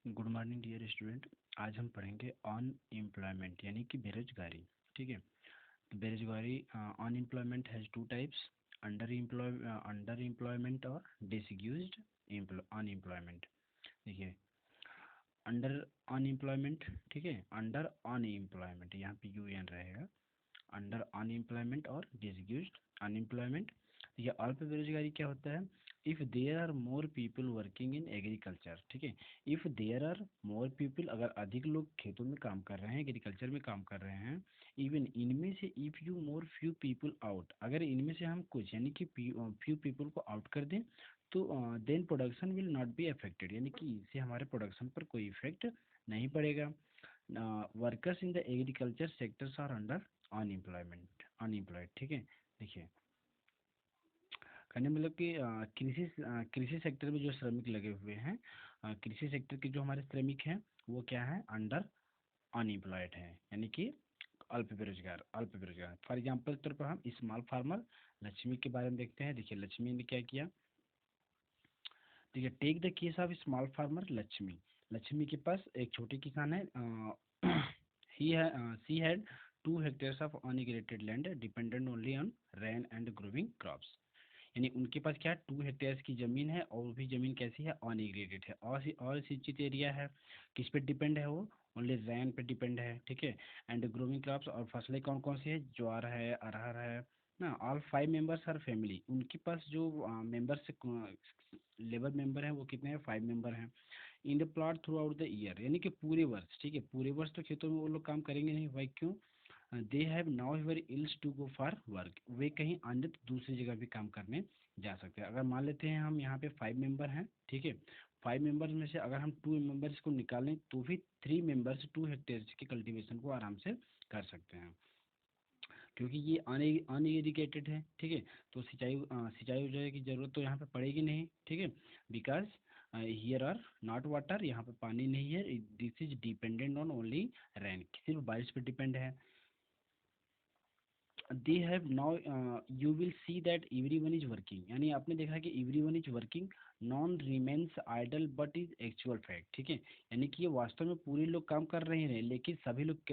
Good morning dear student. आज हम पढ़ेंगे ऑन एम्प्लॉयमेंट यानी कि बेरोजगारी। ठीक है। तो बेरोजगारी, unemployment has two types, under employment और डिसग्यूज्ड अनएम्प्लॉयमेंट। देखिए, अंडर अनएम्प्लॉयमेंट, ठीक है, अंडर अनएम्प्लॉयमेंट यहाँ पे यू एन रहेगा, अंडर अनएम्प्लॉयमेंट और डिसग्यूज्ड अनएम्प्लॉयमेंट। ये अल्प बेरोजगारी क्या होता है? If there are more people working in agriculture, ठीक है, if there are more people, अगर अधिक लोग खेतों में काम कर रहे हैं, एग्रीकल्चर में काम कर रहे हैं, इवन इनमें से if you more few people out, अगर इनमें से हम कुछ यानी कि फ्यू पीपल को आउट कर दें तो then production will not be affected, यानी कि इससे हमारे प्रोडक्शन पर कोई इफेक्ट नहीं पड़ेगा। Workers in the agriculture sectors are under unemployed, ठीक है। देखिए, कहने मतलब कि कृषि सेक्टर में जो श्रमिक लगे हुए हैं, कृषि सेक्टर के जो हमारे श्रमिक हैं वो क्या है? अंडर अनएम्प्लॉयड है, यानी कि अल्प बेरोजगार। फॉर एग्जाम्पल के तौर पर हम स्मॉल फार्मर लक्ष्मी के बारे में देखते हैं। देखिए, लक्ष्मी ने क्या किया? ठीक है, take the case of small farmer Lakshmi. Lakshmi के पास एक छोटे किसान है। ही है she had 2 hectares of unirrigated land dependent only on rain and growing crops. यानी उनके पास क्या 2 हेक्टेयर की ज़मीन है, और वो भी ज़मीन कैसी है? अनइरेटेड है, और सिंचित एरिया है। किस पे डिपेंड है वो? ओनली रैन पे डिपेंड है, ठीक है। एंड ग्रोविंग क्रॉप्स, और फसलें कौन कौन सी है? ज्वार है, अरहर है ना। ऑल 5 मेंबर्स हर फैमिली, उनके पास जो मेंबर्स लेबर मेंबर हैं वो कितने हैं? 5 मेंबर हैं। In the plot through out the year, यानी कि पूरे वर्ष, ठीक है, पूरे वर्ष तो खेतों में वो लोग काम करेंगे नहीं, भाई क्यों? They have now very ills to go for work, वे कहीं अन्य दूसरी जगह भी काम करने जा सकते हैं। अगर मान लेते हैं हम यहाँ पे 5 मेंबर हैं, ठीक है, 5 मेंबर्स में से अगर हम 2 मेंबर्स को निकालें तो भी 3 मेंबर्स 2 हेक्टेयर की कल्टीवेशन को आराम से कर सकते हैं, क्योंकि ये अनइरिगेटेड है, ठीक है। तो सिंचाई वगैरह की जरूरत तो यहाँ पे पड़ेगी नहीं, ठीक है, because here are not water, यहाँ पे पानी नहीं है। This is dependent on only rain, सिर्फ बारिश पर डिपेंड है। They have now, you will see that everyone is working, यानी आपने देखा कि everyone is working, none remains idle but is actual fact, ठीक है। यानी कि ये वास्तव में पूरे लोग काम कर रहे हैं, लेकिन सभी लोग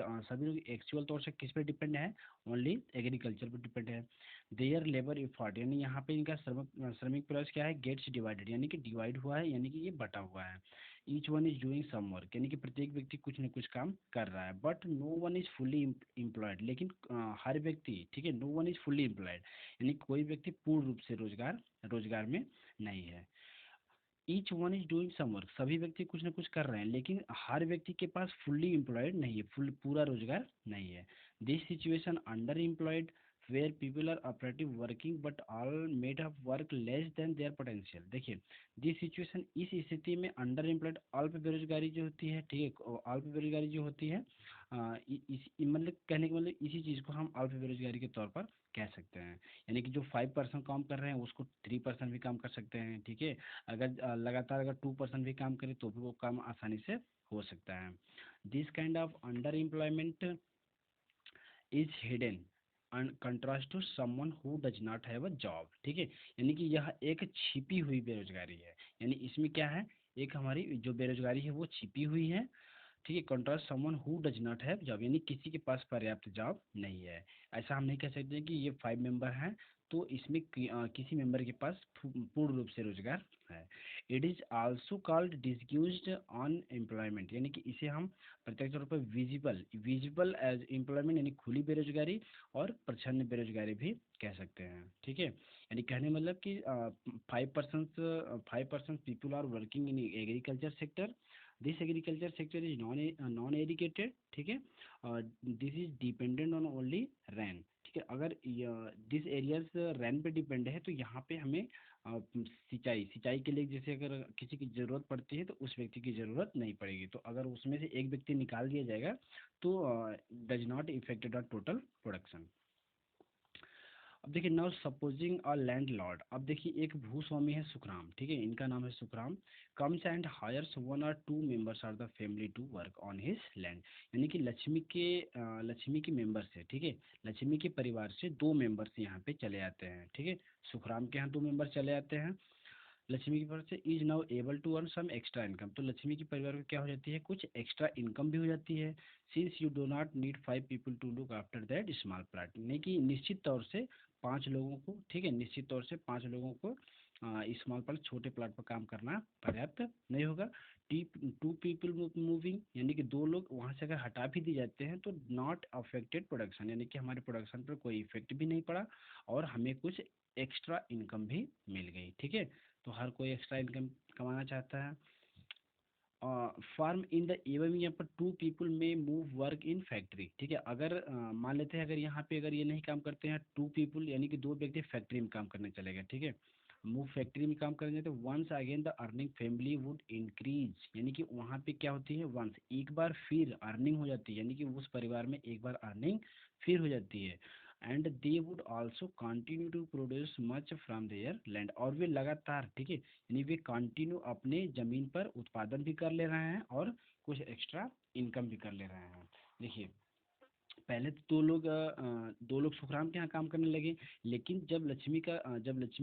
एक्चुअल तौर से किस पे डिपेंड है? ओनली एग्रीकल्चर पर डिपेंड है। देयर लेबर इफर्ट, यानी यहाँ पे इनका श्रमिक प्रयास क्या है? गेट्स डिवाइडेड, यानी कि डिवाइड हुआ है, यानी कि ये बटा हुआ है। Each one is doing some work, यानी कि प्रत्येक व्यक्ति कुछ न कुछ काम कर रहा है। But no one is fully employed, लेकिन हर व्यक्ति, ठीक है, no one is fully employed, यानी कोई व्यक्ति पूर्ण रूप से रोजगार में नहीं है। Each one is doing some work, सभी व्यक्ति कुछ ना कुछ कर रहे हैं, लेकिन हर व्यक्ति के पास फुल्ली एम्प्लॉयड नहीं है, पूरा रोजगार नहीं है। This situation under employed where people are operative working but all made of work less than their potential. देखिए, दिस सिचुएशन, इस स्थिति में अंडर एम्प्लॉयड अल्प बेरोजगारी जो होती है, ठीक है, अल्प बेरोजगारी जो होती है, मतलब कहने का मतलब इसी चीज़ को हम अल्प बेरोजगारी के तौर पर कह सकते हैं। यानी कि जो 5% काम कर रहे हैं उसको 3% भी काम कर सकते हैं, ठीक है। अगर लगातार अगर 2% भी काम करे तो भी वो काम आसानी से हो सकता है। This kind of under employment is hidden and contrast to someone who does not have a job, ठीक है। यानी कि यह एक छिपी हुई बेरोजगारी है, यानी इसमें क्या है? एक हमारी जो बेरोजगारी है वो छिपी हुई है, ठीक है। Contrast someone who does not have job, यानी किसी के पास पर्याप्त जॉब नहीं है। ऐसा हम नहीं कह सकते कि ये 5 मेंबर हैं तो इसमें किसी मेंबर के पास पूर्ण रूप से रोजगार है। It is also called disguised on employment, यानी कि इसे हम प्रत्यक्ष तौर पर विजिबल एज एम्प्लॉयमेंट, यानी खुली बेरोजगारी और प्रच्छन्न बेरोजगारी भी कह सकते हैं, ठीक है। यानी कहने मतलब कि 5% people are working in agriculture sector, this agriculture sector is non irrigated, ठीक है, और this is dependent on only rain, ठीक है। अगर दिस एरियाज रैन पे डिपेंड है तो यहाँ पे हमें सिंचाई के लिए जैसे अगर किसी की ज़रूरत पड़ती है तो उस व्यक्ति की ज़रूरत नहीं पड़ेगी, तो अगर उसमें से एक व्यक्ति निकाल दिया जाएगा तो does not affected on total production. अब देखिए, now supposing a land Lord, अब देखिए एक भूस्वामी है सुखराम, ठीक है, इनका नाम है Sukhram, comes and hires 1 or 2 members are the family to work on his land, यानी कि लक्ष्मी के मेंबर से, ठीक है, लक्ष्मी के परिवार से 2 मेंबर्स यहाँ पे चले आते हैं, ठीक है, सुखराम के यहाँ 2 मेंबर चले आते हैं। लक्ष्मी के पास से is now able to earn some extra income, तो लक्ष्मी के परिवार को क्या हो जाती है, कुछ एक्स्ट्रा इनकम भी हो जाती है। Since you do not need 5 people to look after that small plot, नहीं कि निश्चित तौर से 5 लोगों को, ठीक है, निश्चित तौर से 5 लोगों को स्मॉल प्लाट, छोटे प्लाट पर काम करना पर्याप्त नहीं होगा। टी 2 पीपल मूविंग, यानी कि 2 लोग वहाँ से अगर हटा भी दिए जाते हैं तो नॉट अफेक्टेड प्रोडक्शन, यानी कि हमारे प्रोडक्शन पर कोई इफेक्ट भी नहीं पड़ा और हमें कुछ एक्स्ट्रा इनकम भी मिल गई, ठीक है। तो हर कोई एक्स्ट्रा इनकम कमाना चाहता है। फार्म इन द एवं यहाँ पर 2 पीपल में मूव वर्क इन फैक्ट्री, ठीक है। अगर मान लेते हैं अगर यहाँ पे अगर ये नहीं काम करते हैं 2 पीपल, यानी कि 2 व्यक्ति फैक्ट्री में काम करने चले गए, ठीक है, मूव फैक्ट्री में काम करेंगे तो once again the earning family would increase, यानी कि वहाँ पे क्या होती है, वंस एक बार फिर अर्निंग हो जाती है, यानी कि उस परिवार में एक बार अर्निंग फिर हो जाती है। And they would also continue to produce much from their land, और वे लगातार, ठीक है, यानी वे कंटिन्यू अपने जमीन पर उत्पादन भी कर ले रहे हैं और कुछ एक्स्ट्रा इनकम भी कर ले रहे हैं। देखिए पहले तो 2 लोग सुखराम के यहाँ काम करने लगे, लेकिन जब लक्ष्मी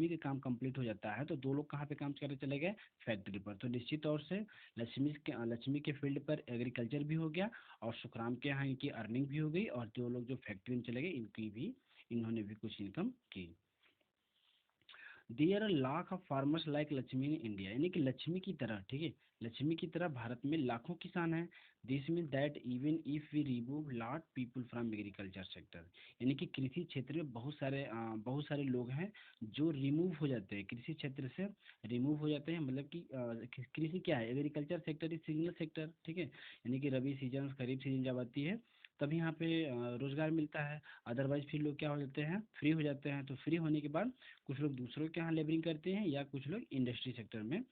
का काम कंप्लीट हो जाता है तो 2 लोग कहाँ पे काम करने चले गए, फैक्ट्री पर। तो निश्चित तौर से लक्ष्मी के फील्ड पर एग्रीकल्चर भी हो गया और सुखराम के यहाँ इनकी अर्निंग भी हो गई, और 2 लोग जो फैक्ट्री में चले गए इन्होंने भी कुछ इनकम की। There are lakh of farmers like Lakshmi in India, यानी कि लक्ष्मी की तरह, ठीक है, लक्ष्मी की तरह भारत में लाखों किसान हैं। This mean that even if we remove lot people from agriculture sector, यानी कि कृषि क्षेत्र में बहुत सारे लोग हैं जो रिमूव हो जाते हैं, कृषि क्षेत्र से रिमूव हो जाते हैं, मतलब कि कृषि क्या है, agriculture sector is seasonal sector, ठीक है, यानी कि रबी सीजन खरीफ सीजन जब आती है तभी यहाँ पे रोजगार मिलता है। अदरवाइज फिर लोग क्या हो जाते हैं, फ्री हो जाते हैं। तो फ्री होने के बाद कुछ लोग दूसरों के यहाँ लेबरिंग करते हैं या कुछ लोग इंडस्ट्री सेक्टर में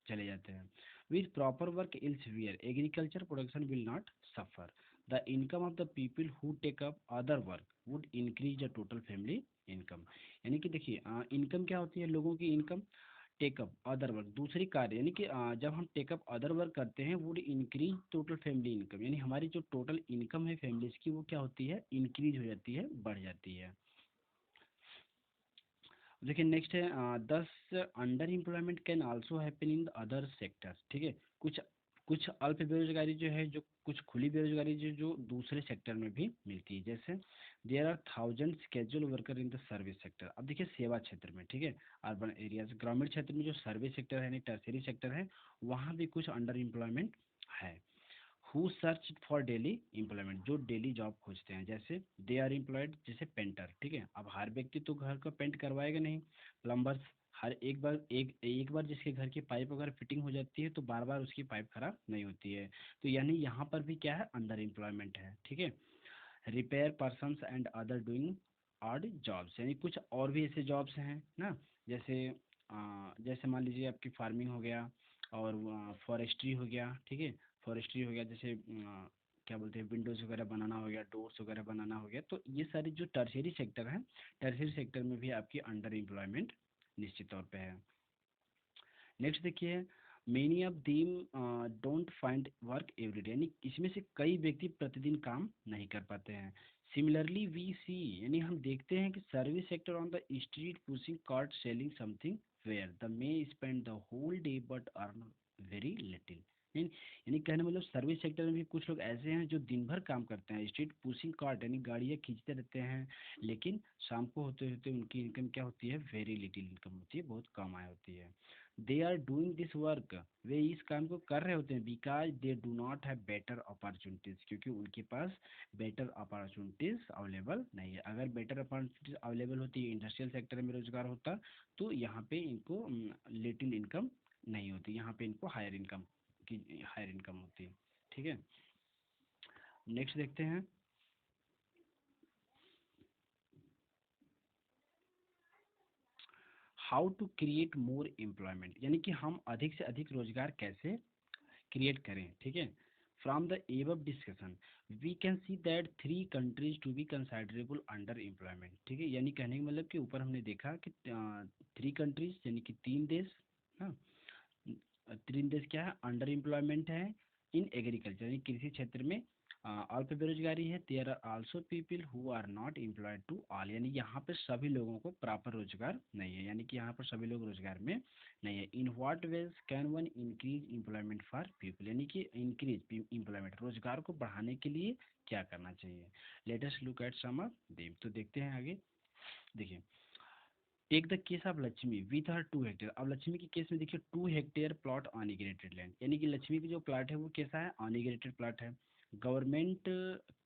चले जाते हैं। With proper work elsewhere agriculture production will not suffer, the income of the people who take up other work would increase the total family income, यानी कि देखिए इनकम क्या होती है, लोगों की इनकम टेकअप अदर वर्क दूसरी कार्य, यानी कि जब हम टेकअप अदर वर्क करते हैं would increase total family income, यानी हमारी जो टोटल इनकम है फैमिलीज की वो क्या होती है, इंक्रीज हो जाती है, बढ़ जाती है। देखिए नेक्स्ट है 10 under employment can also happen in other sectors, ठीक है। कुछ कुछ अल्प बेरोजगारी जो है, जो कुछ खुली बेरोजगारी जो दूसरे सेक्टर में भी मिलती है, जैसे there are 1000 casual worker in the service sector. अब देखिए सेवा क्षेत्र में, ठीक है, अर्बन एरियाज ग्रामीण क्षेत्र में जो सर्विस सेक्टर है, यानी टर्सरी सेक्टर है, वहाँ भी कुछ अंडर एम्प्लॉयमेंट है। Who search for daily employment, जो डेली जॉब खोजते हैं, जैसे दे आर एम्प्लॉयड, जैसे पेंटर, ठीक है। अब हर व्यक्ति तो घर का पेंट करवाएगा नहीं, प्लम्बर्स हर एक बार जिसके घर की पाइप अगर फिटिंग हो जाती है तो बार बार उसकी पाइप खराब नहीं होती है। तो यानी यहाँ पर भी क्या है, अंडर एम्प्लॉयमेंट है, ठीक है। Repair persons and other doing odd jobs, यानी कुछ और भी ऐसे जॉब्स हैं ना, जैसे जैसे मान लीजिए आपकी फार्मिंग हो गया और फॉरेस्ट्री हो गया, ठीक है, फॉरेस्ट्री हो गया, जैसे क्या बोलते हैं, विंडोज वगैरह बनाना हो गया, डोर्स वगैरह बनाना हो गया। तो ये सारे जो टर्शियरी सेक्टर हैं, टर्शियरी सेक्टर में भी आपकी अंडर एम्प्लॉयमेंट निश्चित तौर पे है। नेक्स्ट देखिए many of them don't find work everyday, यानी इसमें से कई व्यक्ति प्रतिदिन काम नहीं कर पाते हैं। सिमिलरली वी सी, यानी हम देखते हैं कि service sector on the street pushing cart selling something where the may spend the whole day but earn very little, यानी कहने मतलब सर्विस सेक्टर में भी कुछ लोग ऐसे हैं जो दिन भर काम करते हैं, स्ट्रीट पुशिंग कार्ट यानी गाड़ियाँ खींचते रहते हैं, लेकिन शाम को होते होते उनकी इनकम क्या होती है, वेरी लिटिल इनकम होती है, बहुत कम आय होती है। They are doing this work, वे इस काम को कर रहे होते हैं, because they do not have better opportunities, क्योंकि उनके पास बेटर अपॉर्चुनिटीज अवेलेबल नहीं है। अगर बेटर अपॉर्चुनिटीज अवेलेबल होती, इंडस्ट्रियल सेक्टर में रोजगार होता, तो यहाँ पे इनको लिटिल इनकम नहीं होती, यहाँ पे इनको हायर इनकम होती है, ठीक है। नेक्स्ट देखते हैं how to create more employment, यानी कि हम अधिक से अधिक रोजगार कैसे क्रिएट करें, ठीक है। From the above discussion we can see that 3 countries to be considerable under employment, ठीक है, यानी कहने का मतलब कि ऊपर हमने देखा कि 3 कंट्रीज यानी कि 3 देश, हाँ, 3 देश क्या है, अंडर एम्प्लॉयमेंट है इन एग्रीकल्चर, यानी कृषि क्षेत्र में और पे बेरोजगारी है, there are also people who are not employed to all, यानी यहाँ पे सभी लोगों को प्रॉपर रोजगार नहीं है, यानी कि यहाँ पर सभी लोग रोजगार में नहीं है। In what veg can one increase employment for people, यानी कि इंक्रीज एम्प्लॉयमेंट, रोजगार को बढ़ाने के लिए क्या करना चाहिए। Let us look at some of them, तो देखते हैं आगे। देखिए, take the case of Lakshmi with her 2 hectare. अब लक्ष्मी के केस में देखिए 2 हेक्टेयर प्लॉट अनइग्रेटेड लैंड, यानी कि लक्ष्मी की जो प्लाट है वो कैसा है, अनइग्रेटेड प्लाट है। Government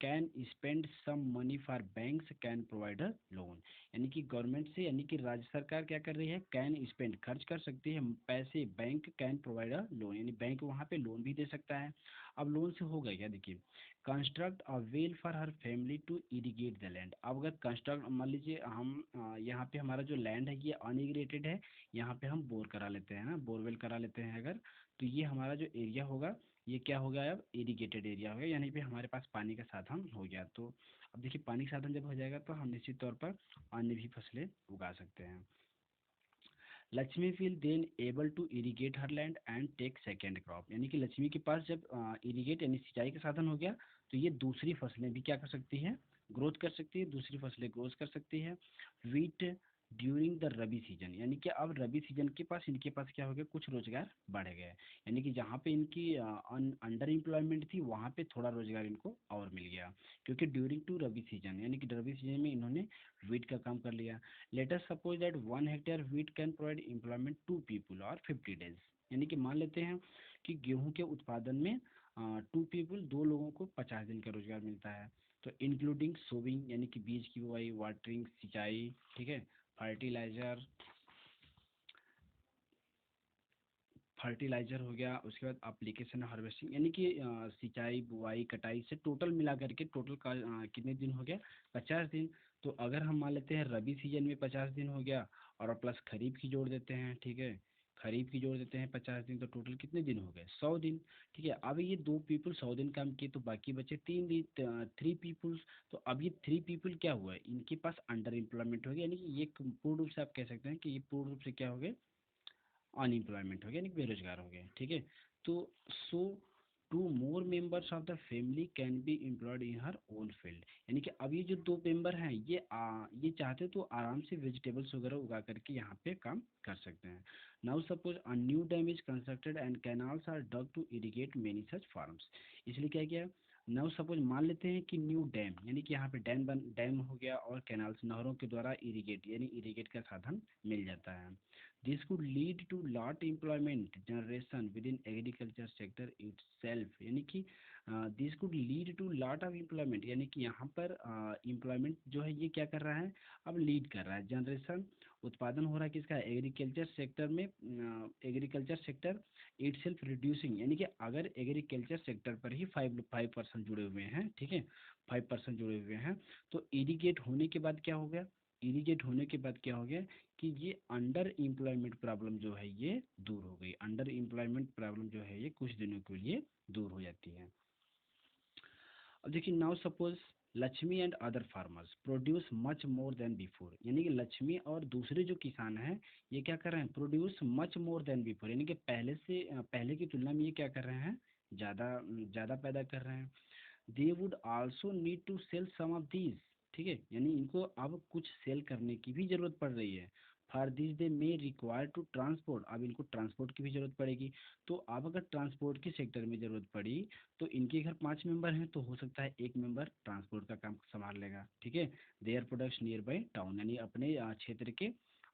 can spend some money for banks can provide a loan, यानी कि गवर्नमेंट से, यानी कि राज्य सरकार क्या कर रही है, कैन स्पेंड, खर्च कर सकती है पैसे, bank can provide a loan, यानी बैंक वहाँ पे लोन भी दे सकता है। अब लोन से होगा क्या, देखिए, construct a well for her family to irrigate the land. अब अगर कंस्ट्रक्ट, मान लीजिए हम यहाँ पे हमारा जो लैंड है ये अनइरिगेटेड है, यहाँ पे हम बोर करा लेते हैं ना, बोरवेल करा लेते हैं अगर, तो ये हमारा जो एरिया होगा ये क्या हो गया, अब इरिगेटेड एरिया हो गया, यानी पे हमारे पास पानी का साधन हो गया। तो अब देखिए पानी का साधन जब हो जाएगा तो हम निश्चित तौर पर अन्य भी फसलें उगा सकते हैं। Lakshmi will then able to irrigate her land and take second crop, यानी कि लक्ष्मी के पास जब इरिगेट यानी सिंचाई का साधन हो गया तो ये दूसरी फसलें भी क्या कर सकती है, ग्रोथ कर सकती है, दूसरी फसलें ग्रोथ कर सकती है। Wheat during the rabi season, यानी कि अब रबी सीजन के पास इनके पास क्या हो गया, कुछ रोजगार बढ़ गए, यानी कि जहाँ पे इनकी अंडर एम्प्लॉयमेंट थी वहाँ पे थोड़ा रोजगार इनको और मिल गया, क्योंकि ड्यूरिंग टू रबी सीजन, यानी कि रबी सीजन में इन्होंने वीट का काम कर लिया। Let us suppose that 1 hectare wheat can provide employment 2 people और 50 days, यानी कि मान लेते हैं कि गेहूं के उत्पादन में 2 people, 2 लोगों को 50 दिन का रोजगार मिलता है। तो इंक्लूडिंग सोविंग, यानी कि बीज की बुआई, वाटरिंग सिंचाई, ठीक है, फर्टिलाइजर, फर्टिलाइजर हो गया, उसके बाद एप्लीकेशन हार्वेस्टिंग, यानी कि सिंचाई बुआई कटाई से टोटल मिला करके टोटल का कितने दिन हो गया, 50 दिन। तो अगर हम मान लेते हैं रबी सीजन में 50 दिन हो गया और प्लस खरीफ की जोड़ देते हैं, ठीक है, खरीफ की जोड़ देते हैं 50 दिन, तो टोटल कितने दिन हो गए, 100 दिन। ठीक है, अब ये 2 people 100 दिन काम किए तो बाकी बचे 3 दिन, 3 people। तो अब ये 3 people क्या हुआ है, इनके पास अंडर एम्प्लॉयमेंट हो गया, यानी कि ये पूर्ण रूप से आप कह सकते हैं कि ये पूर्ण रूप से क्या हो गए, अनएम्प्लॉयमेंट हो गया, यानी बेरोजगार हो गए। ठीक है, तो सो 2 more members of the family can be employed in her own field, यानी कि अब ये जो 2 मेंबर हैं ये चाहते तो आराम से वेजिटेबल्स वगैरह उगा करके यहाँ पे काम कर सकते हैं। Now suppose a new dam is constructed and canals are dug to irrigate many such farms, इसलिए क्या किया, नाउ सपोज मान लेते हैं कि न्यू डैम, यानी कि यहाँ पे डैम हो गया और कैनाल्स, नहरों के द्वारा इरिगेट, यानी इरिगेट का साधन मिल जाता है। This could lead to lot employment generation within agriculture sector itself, यानी कि this could lead to lot of employment, यानी कि यहाँ पर employment जो है ये क्या कर रहा है, अब लीड कर रहा है, जनरेशन, उत्पादन हो रहा है किसका, एग्रीकल्चर सेक्टर में, एग्रीकल्चर सेक्टर इटसेल्फ रिड्यूसिंग, यानी कि अगर एग्रीकल्चर सेक्टर पर ही 5% जुड़े हुए हैं, ठीक है, 5% जुड़े हुए हैं, तो इरिगेट होने के बाद क्या हो गया, इरिगेट होने के बाद क्या हो गया कि ये अंडर एम्प्लॉयमेंट प्रॉब्लम जो है ये दूर हो गई, अंडर एम्प्लॉयमेंट प्रॉब्लम जो है ये कुछ दिनों के लिए दूर हो जाती है। अब देखिए, now suppose Lakshmi and other farmers produce much more than before, यानी कि लक्ष्मी और दूसरे जो किसान हैं ये क्या कर रहे हैं, produce much more than before, यानी कि पहले से पहले की तुलना में ये क्या कर रहे हैं, ज़्यादा ज़्यादा पैदा कर रहे हैं। They would also need to sell some of these, ठीक है, यानी इनको अब कुछ सेल करने की भी जरूरत पड़ रही है। For this they may require to transport, अब इनको ट्रांसपोर्ट की भी जरूरत पड़ेगी। तो अब अगर ट्रांसपोर्ट के सेक्टर में जरूरत पड़ी तो इनके घर 5 मेंबर हैं तो हो सकता है एक मेंबर ट्रांसपोर्ट का काम संभाल लेगा, ठीक है। Their products near by town, यानी अपने क्षेत्र के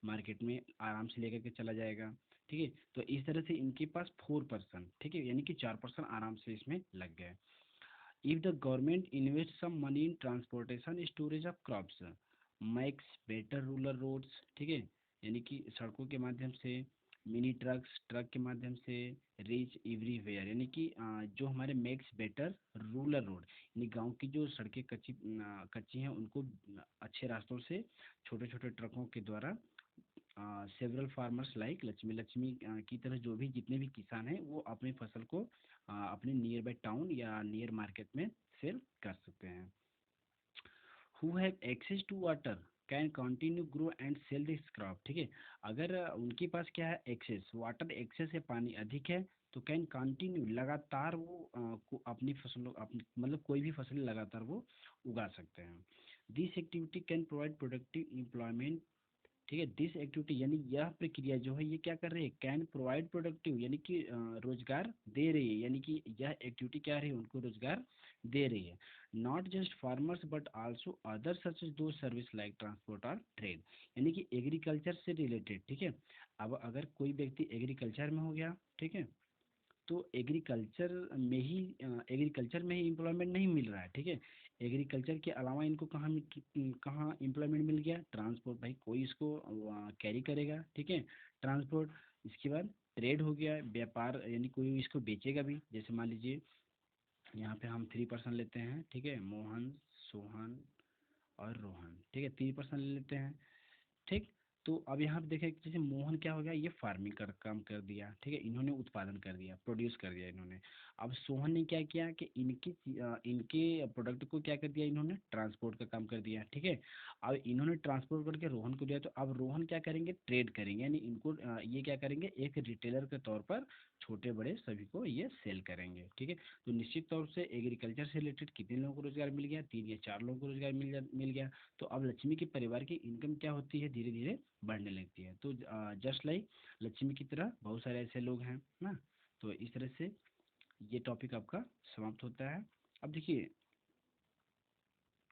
मार्केट में आराम से लेकर के चला जाएगा, ठीक है। तो इस तरह से इनके पास 4%, ठीक है, यानी कि 4% आराम से इसमें लग गए। If the government invests some money in transportation storage of crops, makes better rural roads, ठीक है, यानी कि सड़कों के माध्यम से, मिनी ट्रक के माध्यम से, रीच एवरीवेयर, यानी कि जो हमारे मेक्स बेटर रूरल रोड, यानी गांव की जो सड़कें कच्ची हैं उनको अच्छे रास्तों से छोटे छोटे ट्रकों के द्वारा सेवरल फार्मर्स लाइक लक्ष्मी की तरह जो भी जितने भी किसान हैं वो अपनी फसल को अपने नियर बाई टाउन या नियर मार्केट में सेल कर सकते हैं। Who have access to water, can continue grow and sell this crop, ठीक है। अगर उनके पास क्या है, एक्सेस वाटर, एक्सेस है, पानी अधिक है, तो कैन कंटिन्यू लगातार वो अपनी फसलों अपनी मतलब कोई भी फसल लगातार वो उगा सकते हैं। This activity can provide productive employment, ठीक है। दिस एक्टिविटी यानी यह प्रक्रिया जो है ये क्या कर रही है, कैन प्रोवाइड प्रोडक्टिव यानी कि रोजगार दे रही है, यानी कि यह एक्टिविटी क्या रही है, उनको रोजगार दे रही है। Not just farmers but also other such दो सर्विस लाइक ट्रांसपोर्ट और ट्रेड, यानी कि एग्रीकल्चर से रिलेटेड, ठीक है। अब अगर कोई व्यक्ति एग्रीकल्चर में हो गया, ठीक है, तो एग्रीकल्चर में ही एम्प्लॉयमेंट नहीं मिल रहा है, ठीक है। एग्रीकल्चर के अलावा इनको कहाँ एम्प्लॉयमेंट मिल गया, ट्रांसपोर्ट, भाई कोई इसको कैरी करेगा, ठीक है, ट्रांसपोर्ट। इसके बाद ट्रेड हो गया, व्यापार, यानी कोई इसको बेचेगा भी। जैसे मान लीजिए यहाँ पे हम 3 पर्सन लेते हैं, ठीक है, मोहन, सोहन और रोहन, ठीक है, 3 पर्सन ले लेते हैं, ठीक। तो अब यहाँ पे देखें, जैसे मोहन क्या हो गया, ये फार्मिंग कर काम कर दिया, ठीक है, इन्होंने उत्पादन कर दिया, प्रोड्यूस कर दिया इन्होंने। अब सोहन ने क्या किया कि इनके प्रोडक्ट को क्या कर दिया, इन्होंने ट्रांसपोर्ट का काम कर दिया, ठीक है। अब इन्होंने ट्रांसपोर्ट करके रोहन को दिया, तो अब रोहन क्या करेंगे, ट्रेड करेंगे, यानी इनको ये क्या करेंगे, एक रिटेलर के तौर पर छोटे बड़े सभी को ये सेल करेंगे, ठीक है। तो निश्चित तौर से एग्रीकल्चर से रिलेटेड कितने लोगों को रोजगार मिल गया, 3 या 4 लोगों को रोजगार मिल गया। तो अब लक्ष्मी के परिवार की इनकम क्या होती है, धीरे धीरे बढ़ने लगती है। तो जस्ट लाइक लक्ष्मी की तरह बहुत सारे ऐसे लोग हैं ना। तो इस तरह से ये टॉपिक आपका समाप्त होता है। अब देखिए